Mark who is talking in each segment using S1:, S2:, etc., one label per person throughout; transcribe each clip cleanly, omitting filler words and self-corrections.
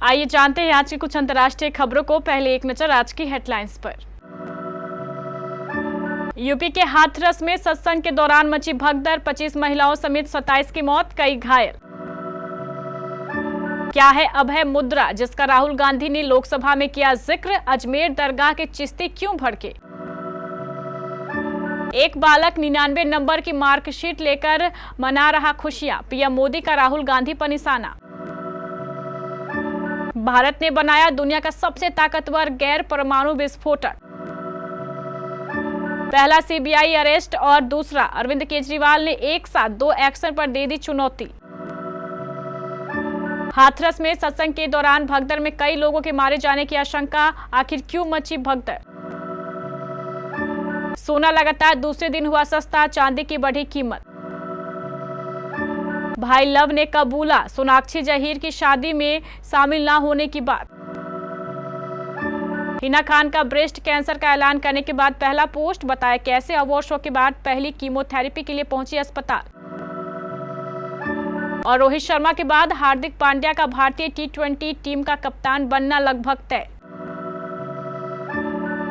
S1: आइए जानते हैं आज की कुछ अंतर्राष्ट्रीय खबरों को। पहले एक नजर आज की हेडलाइंस पर। यूपी के हाथरस में सत्संग के दौरान मची भगदड़, 25 महिलाओं समेत 27 की मौत, कई घायल। क्या है अभय मुद्रा, जिसका राहुल गांधी ने लोकसभा में किया जिक्र? अजमेर दरगाह के चिश्ती क्यों भड़के? एक बालक 99 नंबर की मार्कशीट लेकर मना रहा खुशियां, पीएम मोदी का राहुल गांधी पर निशाना। भारत ने बनाया दुनिया का सबसे ताकतवर गैर परमाणु विस्फोटक। पहला सीबीआई अरेस्ट और दूसरा, अरविंद केजरीवाल ने एक साथ 2 एक्शन पर दे दी चुनौती। हाथरस में सत्संग के दौरान भगदड़ में कई लोगों के मारे जाने की आशंका, आखिर क्यों मची भगदड़? सोना लगातार दूसरे दिन हुआ सस्ता, चांदी की बढ़ी कीमत। भाई लव ने कबूला सोनाक्षी जहीर की शादी में शामिल ना होने की बात। हिना खान का ब्रेस्ट कैंसर का ऐलान करने के बाद पहला पोस्ट, बताया कैसे अवार्ड शो के बाद पहली कीमोथेरेपी के लिए पहुंची अस्पताल। और रोहित शर्मा के बाद हार्दिक पांड्या का भारतीय T20 टीम का कप्तान बनना लगभग तय।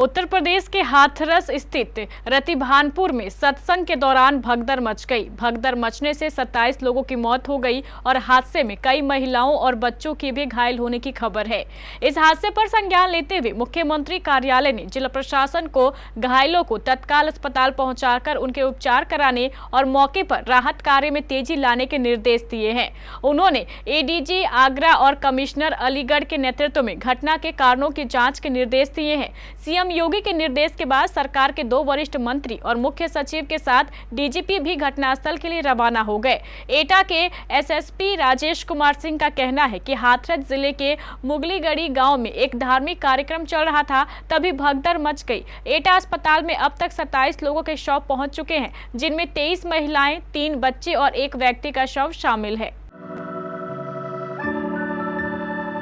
S1: उत्तर प्रदेश के हाथरस स्थित रतिभानपुर में सत्संग के दौरान भगदड़ मच गई। भगदड़ मचने से 27 लोगों की मौत हो गई और हादसे में कई महिलाओं और बच्चों के भी घायल होने की खबर है। इस हादसे पर संज्ञान लेते हुए मुख्यमंत्री कार्यालय ने जिला प्रशासन को घायलों को तत्काल अस्पताल पहुंचाकर उनके उपचार कराने और मौके पर राहत कार्य में तेजी लाने के निर्देश दिए हैं। उन्होंने एडीजी आगरा और कमिश्नर अलीगढ़ के नेतृत्व में घटना के कारणों की जाँच के निर्देश दिए हैं। सीएम योगी के निर्देश के बाद सरकार के 2 वरिष्ठ मंत्री और मुख्य सचिव के साथ डीजीपी भी घटनास्थल के लिए रवाना हो गए। एटा के एसएसपी राजेश कुमार सिंह का कहना है कि हाथरस जिले के मुगलीगढ़ी गांव में एक धार्मिक कार्यक्रम चल रहा था, तभी भगदड़ मच गई। एटा अस्पताल में अब तक 27 लोगों के शव पहुंच चुके हैं, जिनमें 23 महिलाएं, 3 बच्चे और 1 व्यक्ति का शव शामिल है।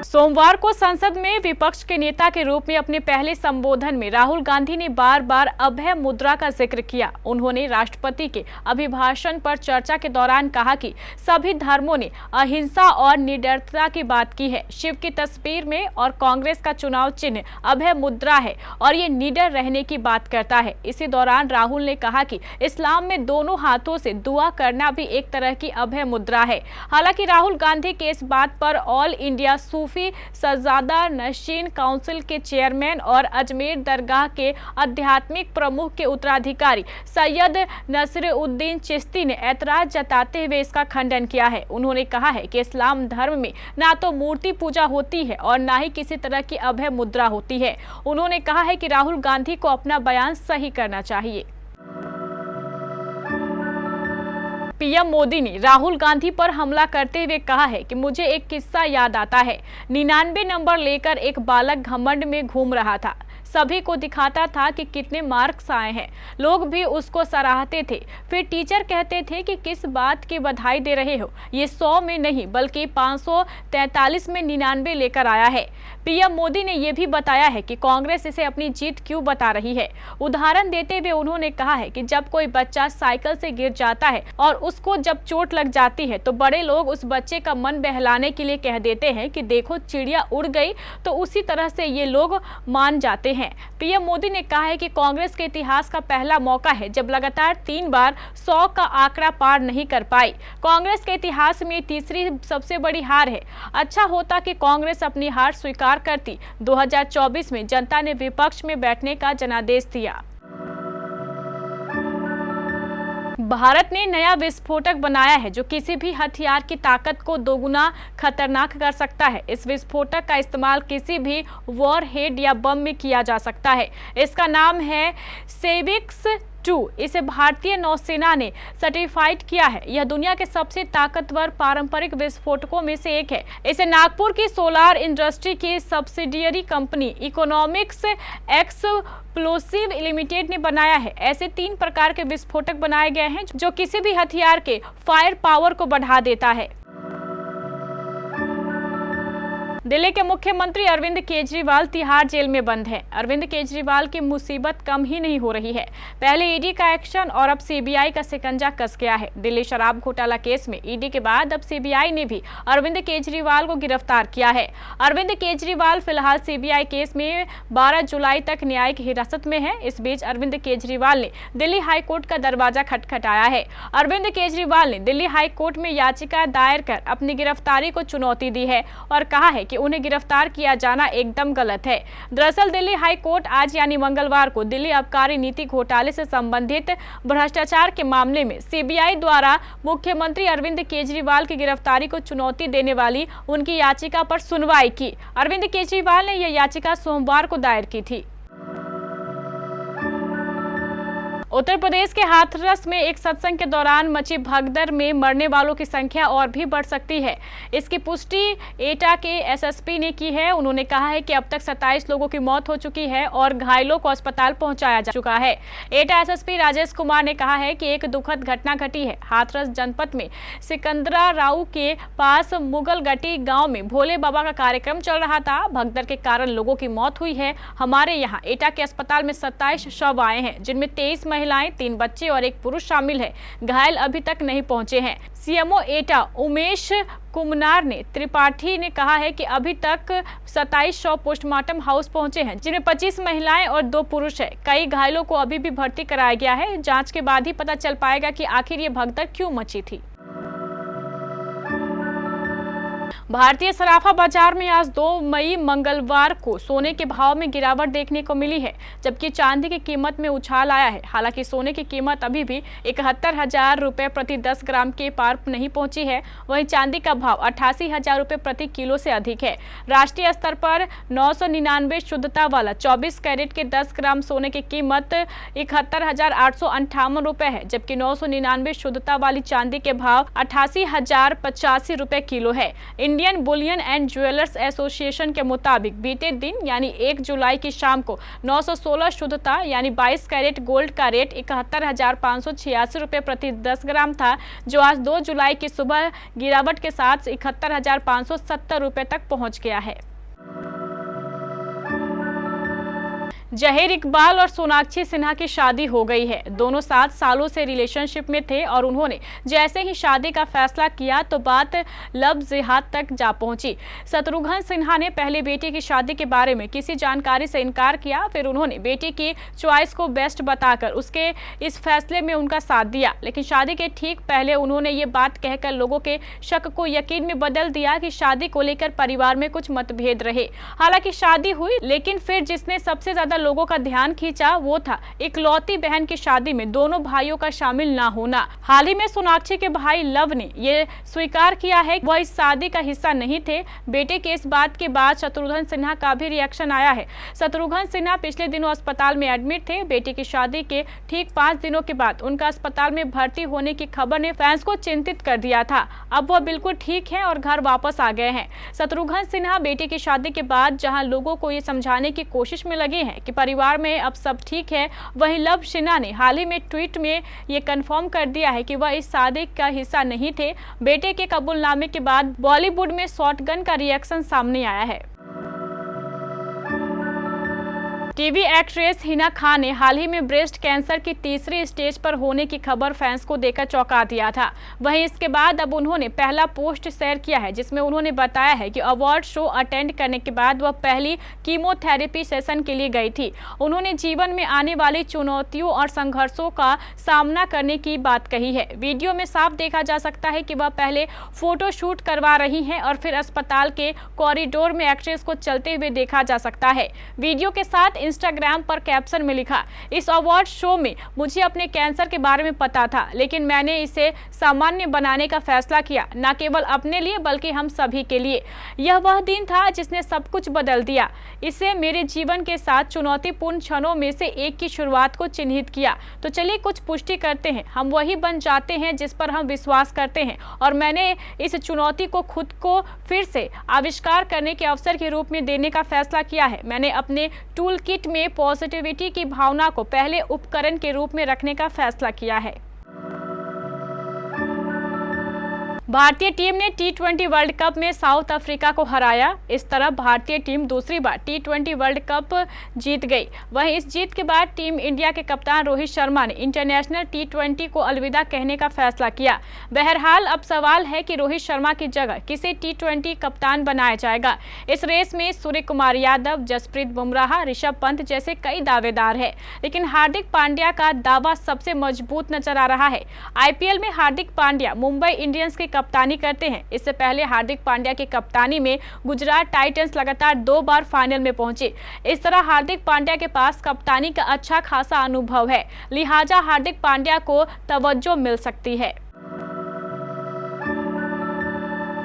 S1: सोमवार को संसद में विपक्ष के नेता के रूप में अपने पहले संबोधन में राहुल गांधी ने बार बार अभय मुद्रा का जिक्र किया। उन्होंने राष्ट्रपति के अभिभाषण पर चर्चा के दौरान कहा कि सभी धर्मों ने अहिंसा और निडरता की बात की है। शिव की तस्वीर में और कांग्रेस का चुनाव चिन्ह अभय मुद्रा है और ये निडर रहने की बात करता है। इसी दौरान राहुल ने कहा कि इस्लाम में दोनों हाथों से दुआ करना भी एक तरह की अभय मुद्रा है। हालांकि राहुल गांधी के इस बात पर ऑल इंडिया सूफी सज्जादा नशीन काउंसिल के चेयरमैन और अजमेर दरगाह के आध्यात्मिक प्रमुख के उत्तराधिकारी सैयद नसीरुद्दीन चिश्ती ने ऐतराज जताते हुए इसका खंडन किया है। उन्होंने कहा है कि इस्लाम धर्म में ना तो मूर्ति पूजा होती है और ना ही किसी तरह की अभय मुद्रा होती है। उन्होंने कहा है कि राहुल गांधी को अपना बयान सही करना चाहिए। पीएम मोदी ने राहुल गांधी पर हमला करते हुए कहा है कि मुझे एक किस्सा याद आता है। 99 नंबर लेकर एक बालक घमंड में घूम रहा था, सभी को दिखाता था कि कितने मार्क्स आए हैं। लोग भी उसको सराहते थे। फिर टीचर कहते थे कि किस बात की बधाई दे रहे हो, ये 100 में नहीं बल्कि 543 में 99 लेकर आया है। पीएम मोदी ने यह भी बताया है कि कांग्रेस इसे अपनी जीत क्यों बता रही है। उदाहरण देते हुए उन्होंने कहा है कि जब कोई बच्चा साइकिल से गिर जाता है और उसको जब चोट लग जाती है तो बड़े लोग उस बच्चे का मन बहलाने के लिए कह देते हैं कि देखो चिड़िया उड़ गई, तो उसी तरह से ये लोग मान जाते हैं। पीएम मोदी ने कहा है कि कांग्रेस के इतिहास का पहला मौका है जब लगातार 3 बार 100 का आंकड़ा पार नहीं कर पाई। कांग्रेस के इतिहास में तीसरी सबसे बड़ी हार है। अच्छा होता कि कांग्रेस अपनी हार स्वीकार करती। 2024 में जनता ने विपक्ष में बैठने का जनादेश दिया। भारत ने नया विस्फोटक बनाया है जो किसी भी हथियार की ताकत को दोगुना खतरनाक कर सकता है। इस विस्फोटक का इस्तेमाल किसी भी वॉरहेड या बम में किया जा सकता है। इसका नाम है सेविक्स 2। इसे भारतीय नौसेना ने सर्टिफाइड किया है। यह दुनिया के सबसे ताकतवर पारंपरिक विस्फोटकों में से एक है। इसे नागपुर की सोलार इंडस्ट्री की subsidiary company economics explosive limited ने बनाया है। ऐसे 3 प्रकार के विस्फोटक बनाए गए हैं जो किसी भी हथियार के फायर पावर को बढ़ा देता है। दिल्ली के मुख्यमंत्री अरविंद केजरीवाल तिहाड़ जेल में बंद हैं। अरविंद केजरीवाल की मुसीबत कम ही नहीं हो रही है। पहले ईडी का एक्शन और अब सीबीआई का शिकंजा कस गया है। दिल्ली शराब घोटाला केस में ईडी के बाद अब सीबीआई ने भी अरविंद केजरीवाल को गिरफ्तार किया है। अरविंद केजरीवाल फिलहाल सीबीआई केस में 12 जुलाई तक न्यायिक हिरासत में है। इस बीच अरविंद केजरीवाल ने दिल्ली हाईकोर्ट का दरवाजा खटखटाया है। अरविंद केजरीवाल ने दिल्ली हाईकोर्ट में याचिका दायर कर अपनी गिरफ्तारी को चुनौती दी है और कहा है कि उन्हें गिरफ्तार किया जाना एकदम गलत है। दरअसल दिल्ली हाई कोर्ट आज यानी मंगलवार को दिल्ली आबकारी नीति घोटाले से संबंधित भ्रष्टाचार के मामले में सीबीआई द्वारा मुख्यमंत्री अरविंद केजरीवाल की गिरफ्तारी को चुनौती देने वाली उनकी याचिका पर सुनवाई की। अरविंद केजरीवाल ने यह याचिका सोमवार को दायर की थी। उत्तर प्रदेश के हाथरस में एक सत्संग के दौरान मची भगदड़ में मरने वालों की संख्या और भी बढ़ सकती है। इसकी पुष्टि एटा के एसएसपी ने की है। उन्होंने कहा है कि अब तक 27 लोगों की मौत हो चुकी है और घायलों को अस्पताल पहुंचाया जा चुका है। एटा एसएसपी राजेश कुमार ने कहा है कि एक दुखद घटना घटी है। हाथरस जनपद में सिकंदरा राव के पास मुगलगटी गाँव में भोले बाबा का कार्यक्रम चल रहा था। भगदड़ के कारण लोगों की मौत हुई है। हमारे यहाँ एटा के अस्पताल में 27 शव आए हैं, जिनमें 23 महिलाएं, 3 बच्चे और 1 पुरुष शामिल है। घायल अभी तक नहीं पहुंचे हैं। सीएमओ एटा उमेश कुमनार ने त्रिपाठी ने कहा है कि अभी तक 27 शव पोस्टमार्टम हाउस पहुंचे हैं, जिनमें 25 महिलाएं और 2 पुरुष है। कई घायलों को अभी भी भर्ती कराया गया है। जांच के बाद ही पता चल पाएगा कि आखिर ये भगदड़ क्यों मची थी। भारतीय सराफा बाजार में आज 2 मई मंगलवार को सोने के भाव में गिरावट देखने को मिली है, जबकि चांदी की कीमत में उछाल आया है। हालांकि सोने की कीमत अभी भी 71,000 रुपये प्रति 10 ग्राम के पार नहीं पहुंची है। वहीं चांदी का भाव 88,000 रुपये प्रति किलो से अधिक है। राष्ट्रीय स्तर पर 999 शुद्धता वाला 24 कैरेट के 10 ग्राम सोने की कीमत 71,858 रुपये है, जबकि 999 शुद्धता वाली चांदी के भाव 88,085 रुपये किलो है। Indian Boolean and jewellers association के मुताबिक बीते दिन यानी 1 जुलाई की शाम को 916 शुद्धता यानी 22 कैरेट गोल्ड का रेट 71,586 रुपये प्रति 10 ग्राम था, जो आज 2 जुलाई की सुबह गिरावट के साथ 71,570 रुपये तक पहुंच गया है। जहीर इकबाल और सोनाक्षी सिन्हा की शादी हो गई है। दोनों 7 सालों से रिलेशनशिप में थे और उन्होंने जैसे ही शादी का फैसला किया तो बात लव जिहाद तक जा पहुंची। शत्रुघ्न सिन्हा ने पहले बेटी की शादी के बारे में किसी जानकारी से इनकार किया, फिर उन्होंने बेटी की चॉइस को बेस्ट बताकर उसके इस फैसले में उनका साथ दिया। लेकिन शादी के ठीक पहले उन्होंने ये बात कहकर लोगों के शक को यकीन में बदल दिया कि शादी को लेकर परिवार में कुछ मतभेद रहे। हालांकि शादी हुई, लेकिन फिर जिसने सबसे ज्यादा लोगों का ध्यान खींचा वो था इकलौती बहन की शादी में दोनों भाइयों का शामिल ना होना। हाल ही में सोनाक्षी के भाई लव ने ये स्वीकार किया है कि वह इस शादी का हिस्सा नहीं थे। बेटे के इस बात के बाद शत्रुघ्न सिन्हा का भी रिएक्शन आया है। शत्रुघ्न सिन्हा पिछले दिनों अस्पताल में एडमिट थे। बेटे की शादी के ठीक 5 दिनों के बाद उनका अस्पताल में भर्ती होने की खबर ने फैंस को चिंतित कर दिया था। अब वह बिल्कुल ठीक है और घर वापस आ गए हैं। शत्रुघ्न सिन्हा बेटे की शादी के बाद जहां लोगों को ये समझाने की कोशिश में लगे हैं कि परिवार में अब सब ठीक है, वहीं लव सिन्हा ने हाल ही में ट्वीट में ये कंफर्म कर दिया है कि वह इस शादी का हिस्सा नहीं थे। बेटे के कबूलनामे के बाद बॉलीवुड में शॉटगन का रिएक्शन सामने आया है। टीवी एक्ट्रेस हिना खान ने हाल ही में ब्रेस्ट कैंसर की 3री स्टेज पर होने की खबर फैंस को देकर चौंका दिया था। वहीं इसके बाद अब उन्होंने पहला पोस्ट शेयर किया है, जिसमें उन्होंने बताया है कि अवार्ड शो अटेंड करने के बाद वह पहली कीमोथेरेपी सेशन के लिए गई थी। उन्होंने जीवन में आने वाली चुनौतियों और संघर्षों का सामना करने की बात कही है। वीडियो में साफ देखा जा सकता है कि वह पहले फोटो शूट करवा रही हैं और फिर अस्पताल के कॉरिडोर में एक्ट्रेस को चलते हुए देखा जा सकता है। वीडियो के साथ इंस्टाग्राम पर कैप्शन में लिखा, इस अवार्ड शो में मुझे अपने कैंसर के बारे में पता था, लेकिन मैंने इसे सामान्य बनाने का फैसला किया, न केवल अपने लिए बल्कि हम सभी के लिए। यह वह दिन था जिसने सब कुछ बदल दिया। इसे मेरे जीवन के साथ चुनौतीपूर्ण क्षणों में से एक की शुरुआत को चिन्हित किया। तो चलिए कुछ पुष्टि करते हैं। हम वही बन जाते हैं जिस पर हम विश्वास करते हैं, और मैंने इस चुनौती को खुद को फिर से आविष्कार करने के अवसर के रूप में देने का फैसला किया है। मैंने अपने टूल किट में पॉजिटिविटी की भावना को पहले उपकरण के रूप में रखने का फैसला किया है। भारतीय टीम ने टी20 वर्ल्ड कप में साउथ अफ्रीका को हराया। इस तरह भारतीय टीम दूसरी बार टी20 वर्ल्ड कप जीत गई। वहीं इस जीत के बाद टीम इंडिया के कप्तान रोहित शर्मा ने इंटरनेशनल टी20 को अलविदा कहने का फैसला किया। बहरहाल अब सवाल है कि रोहित शर्मा की जगह किसे टी20 कप्तान बनाया जाएगा। इस रेस में सूर्य कुमार यादव, जसप्रीत बुमराह, ऋषभ पंत जैसे कई दावेदार हैं, लेकिन हार्दिक पांड्या का दावा सबसे मजबूत नजर आ रहा है। आईपीएल में हार्दिक पांड्या मुंबई इंडियंस की कप्तानी करते हैं। इससे पहले हार्दिक पांड्या की कप्तानी में गुजरात टाइटंस लगातार 2 बार फाइनल में पहुंचे। इस तरह हार्दिक पांड्या के पास कप्तानी का अच्छा खासा अनुभव है, लिहाजा हार्दिक पांड्या को तवज्जो मिल सकती है।